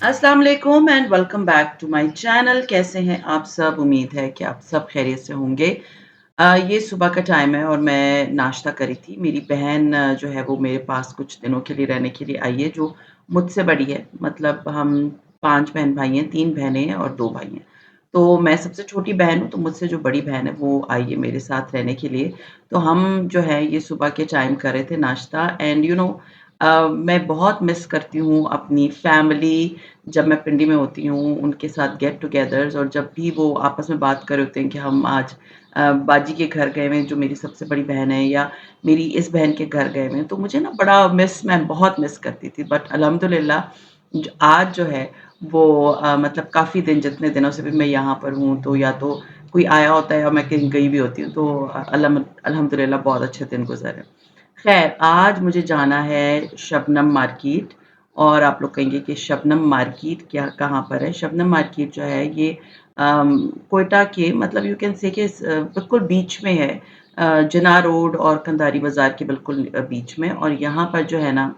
अस्सलाम वालेकुम and welcome back to my channel. कैसे हैं आप सब? उम्मीद है कि आप सब खैरियत से होंगे। ये सुबह का टाइम है और मैं नाश्ता करी थी। मेरी बहन जो है वो मेरे पास कुछ दिनों के लिए रहने के लिए आई है, जो मुझसे बड़ी है। मतलब हम 5 बहन-भाई हैं, 3 बहनें हैं और 2 भाई हैं। तो मैं सबसे छोटी बहन हूँ, तो मुझसे जो बड़ी बहन है वो आई है मेरे साथ रहने के लिए। तो हम जो है ये सुबह के टाइम कर रहे थे नाश्ता एंड मैं बहुत मिस करती हूँ अपनी फैमिली। जब मैं पिंडी में होती हूँ, उनके साथ गेट टुगेदर्स और जब भी वो आपस में बात कर रहे होते हैं कि हम आज बाजी के घर गए हुए हैं, जो मेरी सबसे बड़ी बहन है, या मेरी इस बहन के घर गए हुए हैं, तो मुझे ना बड़ा मैं बहुत मिस करती थी। बट अल्हम्दुलिल्लाह आज जो है वो मतलब काफ़ी दिन, जितने दिनों से भी मैं यहाँ पर हूँ, तो या तो कोई आया होता है या मैं कहीं गई भी होती हूँ, तो अल्हम्दुलिल्लाह बहुत अच्छे दिन गुज़रे। खैर, आज मुझे जाना है शबनम मार्केट। और आप लोग कहेंगे कि शबनम मार्केट क्या कहाँ पर है? शबनम मार्केट जो है ये क्वेटा के, मतलब यू कैन से कि बिल्कुल बीच में है। जिन्ना रोड और कंधारी बाज़ार के बिल्कुल बीच में। और यहाँ पर जो है ना,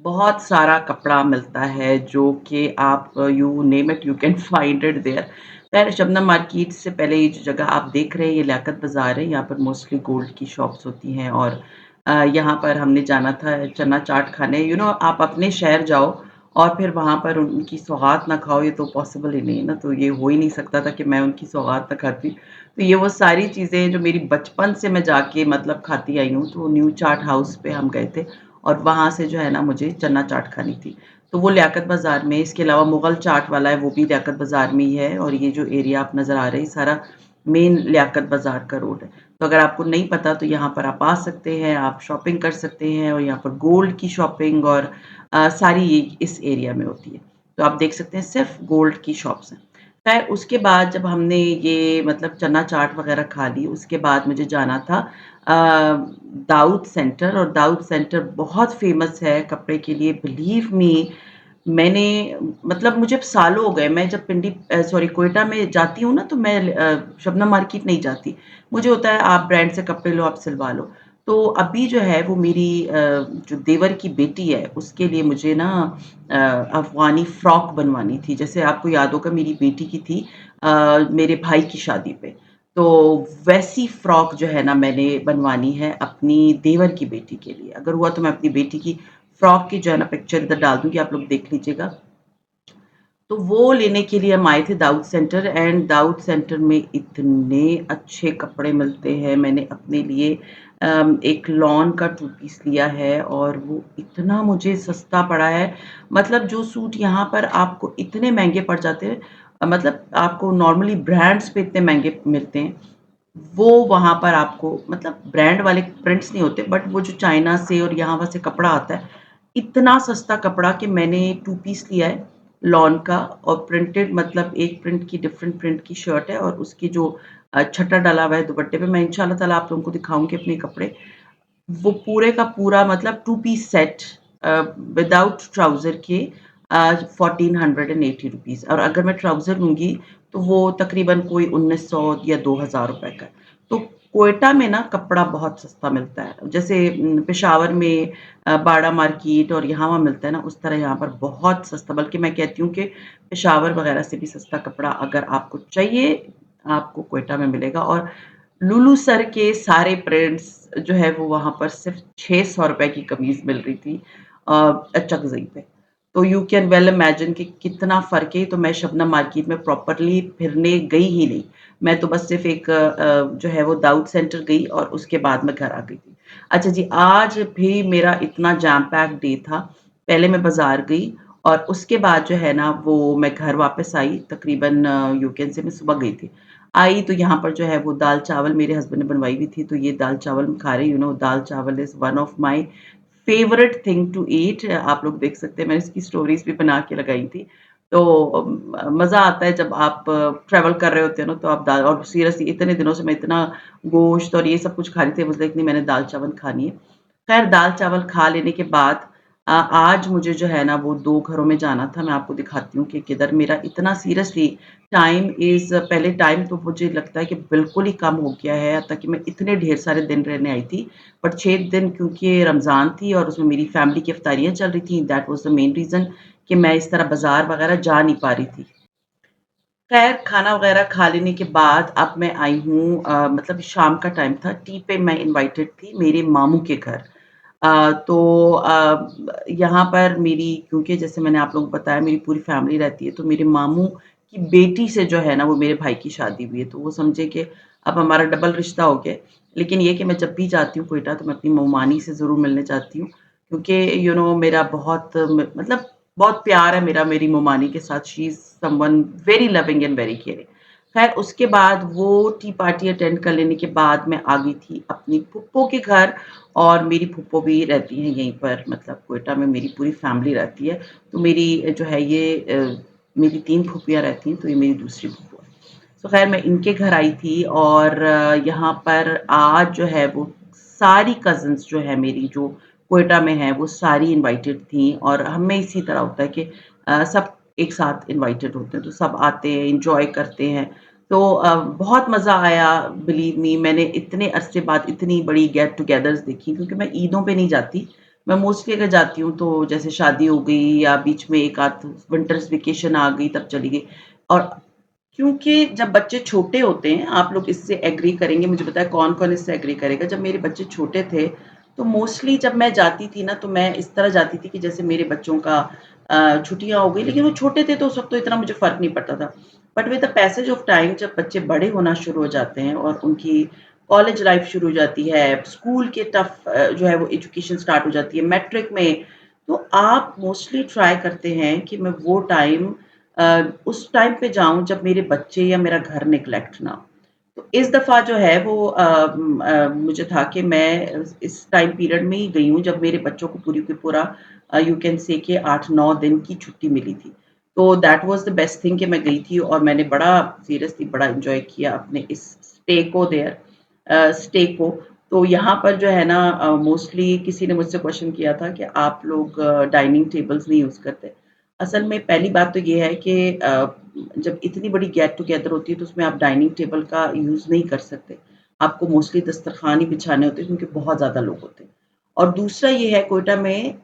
बहुत सारा कपड़ा मिलता है, जो कि आप you name it you can find it there. खैर, शबनम मार्केट से पहले ये जो जगह आप देख रहे हैं, ये लियाकत बाज़ार है। यहाँ पर मोस्टली गोल्ड की शॉप्स होती हैं और यहाँ पर हमने जाना था चना चाट खाने। आप अपने शहर जाओ और फिर वहाँ पर उनकी सौगात ना खाओ, ये तो पॉसिबल ही नहीं है ना। तो ये हो ही नहीं सकता था कि मैं उनकी सौगात ना खाती। तो ये वो सारी चीज़ें जो मेरी बचपन से मैं जाके मतलब खाती आई हूँ। तो न्यू चाट हाउस पे हम गए थे और वहाँ से जो है ना मुझे चना चाट खानी थी। तो वो लियाकत बाज़ार में, इसके अलावा मुग़ल चाट वाला है, वो भी लियाकत बाज़ार में ही है। और ये जो एरिया आप नज़र आ रहे हैं, सारा मेन लियाकत बाज़ार का रोड है। तो अगर आपको नहीं पता तो यहाँ पर आप आ सकते हैं, आप शॉपिंग कर सकते हैं और यहाँ पर गोल्ड की शॉपिंग और सारी ये इस एरिया में होती है। तो आप देख सकते हैं सिर्फ़ गोल्ड की शॉप्स हैं। ख़ैर, उसके बाद जब हमने ये मतलब चना चाट वग़ैरह खा ली, उसके बाद मुझे जाना था अ, दाऊद सेंटर। और दाऊद सेंटर बहुत फ़ेमस है कपड़े के लिए, बिलीव मी। मैंने मतलब मुझे अब सालों हो गए, मैं जब सॉरी क्वेटा में जाती हूँ ना, तो मैं शबनम मार्केट नहीं जाती। मुझे होता है आप ब्रांड से कपड़े लो, आप सिलवा लो। तो अभी जो है वो मेरी जो देवर की बेटी है, उसके लिए मुझे ना अफ़गानी फ्रॉक बनवानी थी। जैसे आपको याद होगा मेरी बेटी की थी मेरे भाई की शादी पे। तो वैसी फ्रॉक जो है ना मैंने बनवानी है अपनी देवर की बेटी के लिए। अगर हुआ तो मैं अपनी बेटी की फ्रॉक की जो है ना पिक्चर इधर डाल दूँगी, आप लोग देख लीजिएगा। तो वो लेने के लिए हम आए थे Dawood centre and Dawood centre में इतने अच्छे कपड़े मिलते हैं। मैंने अपने लिए एक लॉन का 2 पीस लिया है और वो इतना मुझे सस्ता पड़ा है। मतलब जो सूट यहाँ पर आपको इतने महँगे पड़ जाते हैं, मतलब आपको नॉर्मली ब्रांड्स पे इतने महँगे मिलते हैं, वो वहाँ पर आपको मतलब ब्रांड वाले प्रिंट्स नहीं होते, बट वो जो चाइना से और यहाँ वहाँ से कपड़ा आता है, इतना सस्ता कपड़ा कि मैंने 2 पीस लिया है लॉन का। और प्रिंटेड, मतलब एक प्रिंट की डिफरेंट प्रिंट की शर्ट है और उसकी जो छट्टा डला हुआ है दुपट्टे पे। मैं इंशाल्लाह ताला आप लोगों को दिखाऊँगी अपने कपड़े। वो पूरे का पूरा मतलब 2 पीस सेट विदाउट ट्राउज़र के 1480 रुपीज़। और अगर मैं ट्राउज़र लूँगी तो वो तकरीबन कोई 1900 या 2000 रुपए का है। तो क्वेटा में ना कपड़ा बहुत सस्ता मिलता है। जैसे पेशावर में बाड़ा मार्केट और यहाँ-वहाँ मिलता है ना, उस तरह यहाँ पर बहुत सस्ता, बल्कि मैं कहती हूँ कि पेशावर वगैरह से भी सस्ता कपड़ा अगर आपको चाहिए, आपको क्वेटा में मिलेगा। और लुलु सर के सारे प्रिंट्स जो है वो वहाँ पर सिर्फ़ ₹600 की कमीज़ मिल रही थी चकज़ई पे। तो यू कैन वेल इमेजिन कि कितना फ़र्क है। तो मैं शबनम मार्केट में प्रॉपरली फिरने गई ही नहीं। मैं तो बस सिर्फ़ एक जो है वो दाऊद सेंटर गई और उसके बाद मैं घर आ गई थी। अच्छा जी, आज भी मेरा इतना जैम पैक्ड डे था। पहले मैं बाज़ार गई और उसके बाद जो है ना वो मैं घर वापस आई। तकरीबन यू कैन से मैं सुबह गई थी। आई तो यहाँ पर जो है वो दाल-चावल मेरे हस्बैंड ने बनवाई हुई थी, तो ये दाल-चावल हम खा रहे हैं। Dal chawal is one of my favourite thing to eat. आप लोग देख सकते हैं, मैंने इसकी स्टोरीज़ भी बना के लगाई थी। तो मज़ा आता है जब आप ट्रैवल कर रहे होते हैं ना, तो आप दाल, और सीरियसली इतने दिनों से मैं इतना गोश्त और ये सब कुछ खा रही थी, मुझे नहीं, मैंने दाल-चावल खानी है। खैर, दाल-चावल खा लेने के बाद आज मुझे जो है ना वो 2 घरों में जाना था, मैं आपको दिखाती हूँ कि किधर मेरा इतना सीरियसली पहले टाइम तो मुझे लगता है कि बिल्कुल ही कम हो गया है, यहाँ तक कि मैं इतने ढेर सारे दिन रहने आई थी। बट 6 दिन क्योंकि रमज़ान थी और उसमें मेरी फैमिली की इफ्तारियाँ चल रही थी, that was the main reason कि मैं इस तरह बाज़ार वग़ैरह जा नहीं पा रही थी। ख़ैर खाना वग़ैरह खा लेने के बाद अब मैं आई हूँ मतलब शाम का टाइम था, टी पे मैं इनवाइटेड थी मेरे मामू के घर। तो यहाँ पर मेरी क्योंकि जैसे मैंने आप लोगों को बताया मेरी पूरी फैमिली रहती है, तो मेरे मामू की बेटी से जो है ना वो मेरे भाई की शादी हुई है, तो वो समझे कि अब हमारा डबल रिश्ता हो गया है। लेकिन ये कि मैं जब भी जाती हूँ क्वेटा तो मैं अपनी मोमानी से ज़रूर मिलने जाती हूँ, क्योंकि मेरा बहुत मतलब बहुत प्यार है मेरा मेरी मोमानी के साथ, she is someone very loving and very caring. ख़ैर उसके बाद वो टी पार्टी अटेंड कर लेने के बाद मैं आ गई थी अपनी फूफो के घर और मेरी फूफो भी रहती हैं यहीं पर मतलब क्वेटा में मेरी पूरी फैमिली रहती है। तो मेरी जो है मेरी 3 फूफियाँ रहती हैं, तो ये मेरी दूसरी फूफो है। तो ख़ैर मैं इनके घर आई थी और यहाँ पर आज जो है वो सारी कज़िन्स जो है मेरी जो क्वेटा में हैं, वो सारी इनवाइटेड थीं और हमें इसी तरह होता है कि सब एक साथ इनवाइटेड होते हैं, तो सब आते हैं, एन्जॉय करते हैं। तो बहुत मज़ा आया बिलीव मी मैंने इतने अरसे बाद इतनी बड़ी गेट टुगेदर्स देखी क्योंकि मैं ईदों पे नहीं जाती। मैं मोस्टली अगर जाती हूँ तो जैसे शादी हो गई या बीच में एक आध विंटर्स वेकेशन आ गई तब चली गई। और क्योंकि जब बच्चे छोटे होते हैं, आप लोग इससे एग्री करेंगे, मुझे पता है कौन-कौन इससे एग्री करेगा। जब मेरे बच्चे छोटे थे, तो मोस्टली जब मैं जाती थी ना, तो मैं इस तरह जाती थी कि जैसे मेरे बच्चों का छुट्टियाँ हो गई, लेकिन वो छोटे थे तो उस वक़्त तो इतना मुझे फ़र्क नहीं पड़ता था। But with the passage of time जब बच्चे बड़े होना शुरू हो जाते हैं और उनकी कॉलेज लाइफ़ शुरू हो जाती है, स्कूल के जो है वो एजुकेशन स्टार्ट हो जाती है, मैट्रिक में, तो आप मोस्टली ट्राई करते हैं कि मैं वो उस टाइम पे जाऊँ जब मेरे बच्चे या मेरा घर नेग्लेक्ट ना हो। तो इस दफ़ा जो है वो मुझे था कि मैं इस टाइम पीरियड में ही गई हूँ जब मेरे बच्चों को पूरी की पूरा यू कैन से कि 8-9 दिन की छुट्टी मिली थी। तो that was the best thing कि मैं गई थी और मैंने बड़ा सीरियसली बड़ा एन्जॉय किया अपने इस स्टे को। तो यहाँ पर जो है ना मोस्टली किसी ने मुझसे क्वेश्चन किया था कि आप लोग डाइनिंग टेबल्स नहीं यूज़ करते। असल में पहली बात तो ये है कि जब इतनी बड़ी गेट टुगेदर होती है तो उसमें आप डाइनिंग टेबल का यूज़ नहीं कर सकते। आपको मोस्टली दस्तरख़्वान ही बिछाने होते हैं क्योंकि बहुत ज़्यादा लोग होते हैं। और दूसरा ये है क्वेटा में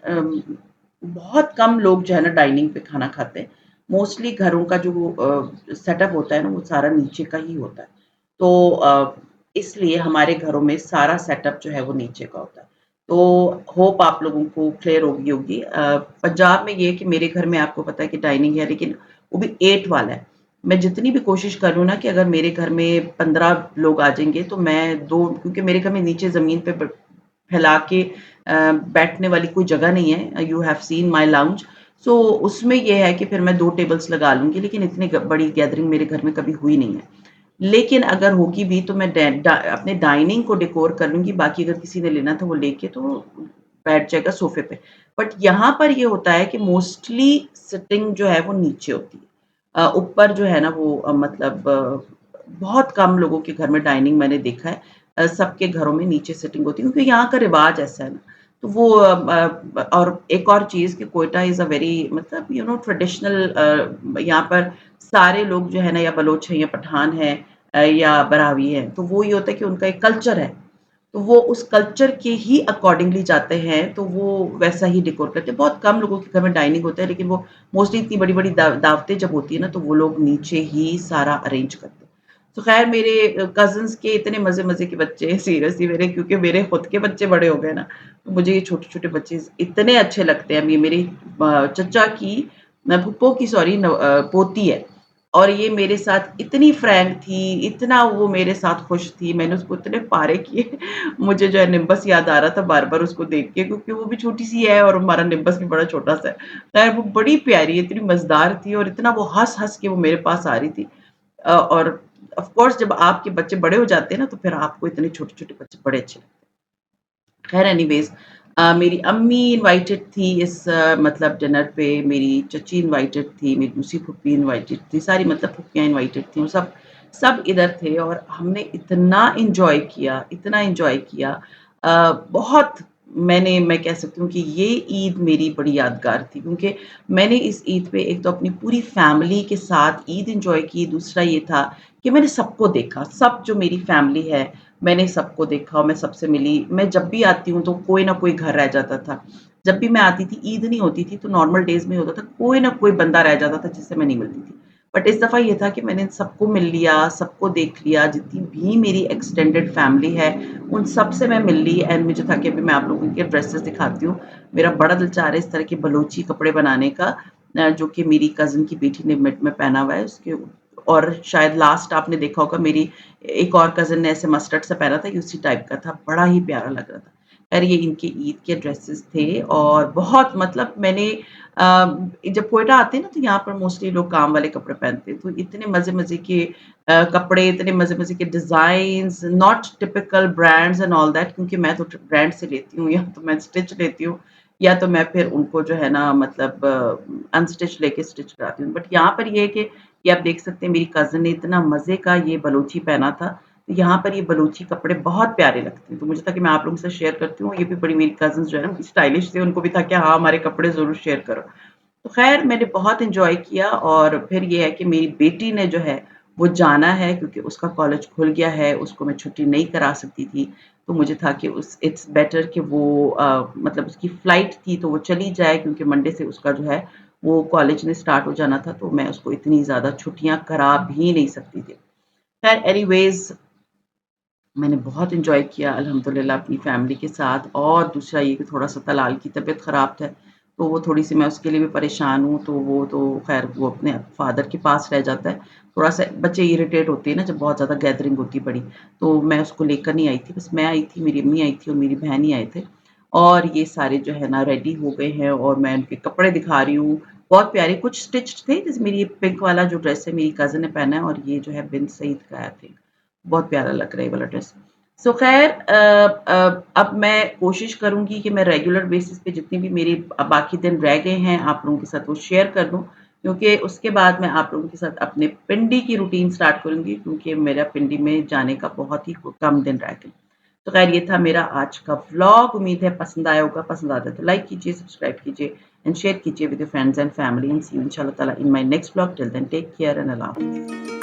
बहुत कम लोग जो है ना डाइनिंग पे खाना खाते हैं। मोस्टली घरों का जो सेटअप होता है ना वो सारा नीचे का ही होता है। तो इसलिए हमारे घरों में सारा सेटअप जो है वो नीचे का होता है। तो होप आप लोगों को क्लियर हो गई होगी। पंजाब में ये है कि मेरे घर में आपको पता है कि डाइनिंग है लेकिन वो भी 8 वाला है। मैं जितनी भी कोशिश कर रही हूँ ना कि अगर मेरे घर में 15 लोग आ जाएँगे तो मैं 2 क्योंकि मेरे घर में नीचे ज़मीन पे ब फैला के बैठने वाली कोई जगह नहीं है। You have seen my lounge so उसमें ये है कि फिर मैं 2 टेबल्स लगा लूँगी लेकिन इतनी बड़ी गैदरिंग मेरे घर में कभी हुई नहीं है। लेकिन अगर होगी भी तो मैं अपने डाइनिंग को डेकोर कर लूँगी, बाकी अगर किसी ने लेना था वो लेके तो बैठ जाएगा सोफ़े पे। बट यहाँ पर ये होता है कि मोस्टली सिटिंग जो है वो नीचे होती है। ऊपर जो है ना वो बहुत कम लोगों के घर में डाइनिंग मैंने देखा है। सबके घरों में नीचे सिटिंग होती है क्योंकि यहाँ का रिवाज ऐसा है ना। तो वो और एक और चीज़ कि क्वेटा इज़ अ वेरी मतलब ट्रेडिशनल यहाँ पर सारे लोग जो है ना या बलोच हैं या पठान हैं या बरावी हैं, तो वो ये होता है कि उनका एक कल्चर है। तो वो उस कल्चर के ही अकॉर्डिंगली जाते हैं, तो वो वैसा ही डेकोर करते हैं। बहुत कम लोगों के घर में डाइनिंग होता है, लेकिन वो मोस्टली इतनी बड़ी-बड़ी दावतें जब होती है ना, तो वो लोग नीचे ही सारा अरेंज करते हैं। तो ख़ैर मेरे कज़िन्स के इतने मज़े-मज़े के बच्चे सीरियसली मेरे क्योंकि मेरे खुद के बच्चे बड़े हो गए ना, तो मुझे ये छोटे-छोटे बच्चे इतने अच्छे लगते हैं। ये मेरी चचा की फूफो की पोती है और ये मेरे साथ इतनी फ्रैंक थी, इतना वो मेरे साथ खुश थी, मैंने उसको इतने पारे किए मुझे जो है निम्बस याद आ रहा था बार-बार उसको देख के क्योंकि वो भी छोटी-सी है और हमारा निम्बस भी बड़ा छोटा-सा है। खैर वो बड़ी प्यारी, इतनी मज़ेदार थी और इतना वो हँस-हँस के वो मेरे पास आ रही थी। और ऑफ़ कोर्स जब आपके बच्चे बड़े हो जाते हैं ना, तो फिर आपको इतने छोटे-छोटे बच्चे बड़े अच्छे लगते हैं। ख़ैर एनीवेज़ मेरी अम्मी इनवाइटेड थी इस मतलब डिनर पे, मेरी चची इनवाइटेड थी, मेरी दूसरी फूफी इनवाइटेड थी, सारी मतलब फूफियाँ इनवाइटेड थीं और सब सब इधर थे और हमने इतना एन्जॉय किया, इतना एन्जॉय किया। बहुत मैं कह सकती हूँ कि ये ईद मेरी बड़ी यादगार थी क्योंकि मैंने इस ईद पे एक तो अपनी पूरी फैमिली के साथ ईद एन्जॉय की, दूसरा ये था कि मैंने सबको देखा, सब जो मेरी फैमिली है, मैंने सबको देखा और मैं सबसे मिली। मैं जब भी आती हूँ तो कोई ना कोई घर रह जाता था। जब भी मैं आती थी, ईद नहीं होती थी तो नॉर्मल डेज़ में होता था, कोई ना कोई बंदा रह जाता था जिससे मैं नहीं मिलती थी। बट इस दफ़ा ये था कि मैंने सबको मिल लिया, सबको देख लिया, जितनी भी मेरी एक्सटेंडेड फैमिली है, उन सब से मैं मिल ली एंड मुझे था कि अभी मैं आप लोगों के ड्रेसेस दिखाती हूँ। मेरा बड़ा दिल चाह रहा है इस तरह के बलूची कपड़े बनाने का जो कि मेरी कज़िन की बेटी ने मिड में पहना हुआ है उसके और शायद लास्ट आपने देखा होगा मेरी एक और कज़िन ने ऐसे मस्टर्ड सा पहना था, ये उसी टाइप का था, बड़ा ही प्यारा लग रहा था। खैर ये इनके ईद के ड्रेसेस थे और बहुत मतलब मैंने जब क्वेटा आते हैं ना तो यहाँ पर मोस्टली लोग काम वाले कपड़े पहनते हैं, तो इतने मज़े-मज़े के कपड़े, इतने मज़े-मज़े के designs, not typical brands and all that क्योंकि मैं तो ब्रांड से लेती हूँ या तो मैं स्टिच लेती हूँ या तो मैं फिर उनको जो है ना मतलब अनस्टिच लेके स्टिच कराती हूँ। बट यहाँ पर ये है कि ये आप देख सकते हैं मेरी कज़िन ने इतना मज़े का ये बलूची पहना था, तो यहाँ पर ये बलूची कपड़े बहुत प्यारे लगते हैं। तो मुझे था कि मैं आप लोगों से शेयर करती हूँ, ये भी बड़ी मेरी कज़िन्स जो है ना स्टाइलिश थी, उनको भी था कि हाँ, हमारे कपड़े ज़रूर शेयर करो। तो ख़ैर मैंने बहुत एन्जॉय किया और फिर ये है कि मेरी बेटी ने जो है वो जाना है क्योंकि उसका कॉलेज खुल गया है, उसको मैं छुट्टी नहीं करा सकती थी। तो मुझे था कि उस इट्स बेटर कि वो मतलब उसकी फ्लाइट थी तो वो चली जाए क्योंकि मंडे से उसका जो है वो कॉलेज में स्टार्ट हो जाना था, तो मैं उसको इतनी ज़्यादा छुट्टियाँ करा भी नहीं सकती थी। ख़ैर एनीवेज़ मैंने बहुत एन्जॉय किया अल्हम्दुलिल्लाह अपनी फ़ैमिली के साथ और दूसरा ये कि थोड़ा-सा तलाल की तबीयत ख़राब है, तो वो थोड़ी-सी मैं उसके लिए भी परेशान हूँ, तो वो तो ख़ैर वो अपने फ़ादर के पास रह जाता है। थोड़ा-सा बच्चे इरिटेट होते हैं ना जब बहुत ज़्यादा गैदरिंग होती है बड़ी, तो मैं उसको लेकर नहीं आई थी, बस मैं आई थी, मेरी अम्मी आई थी और मेरी बहन ही आए थे। और ये सारे जो है ना रेडी हो गए हैं और मैं उनके कपड़े दिखा रही हूँ, बहुत प्यारे कुछ स्टिच्ड थे, जैसे मेरी ये पिंक वाला जो ड्रेस है मेरी कज़िन ने पहना है और ये जो है बिन सईद का है आई थिंक, बहुत प्यारा लग रहा है ये वाला ड्रेस। सो ख़ैर अब मैं कोशिश करूँगी कि मैं रेगुलर बेसिस पे जितनी भी मेरी बाकी दिन रह गए हैं, आप लोगों के साथ वो शेयर कर दूँ, क्योंकि उसके बाद मैं आप लोगों के साथ अपने पिंडी की रूटीन स्टार्ट करूँगी क्योंकि मेरा पिंडी में जाने का बहुत ही कम दिन रह गए। तो ख़ैर ये था मेरा आज का व्लॉग, उम्मीद है पसंद आया होगा, पसंद आता है तो लाइक कीजिए, सब्सक्राइब कीजिए एंड शेयर कीजिए with your friends and family and see you इंशाअल्लाह ताला in my next vlog till then take care and Allah हाफ़िज़।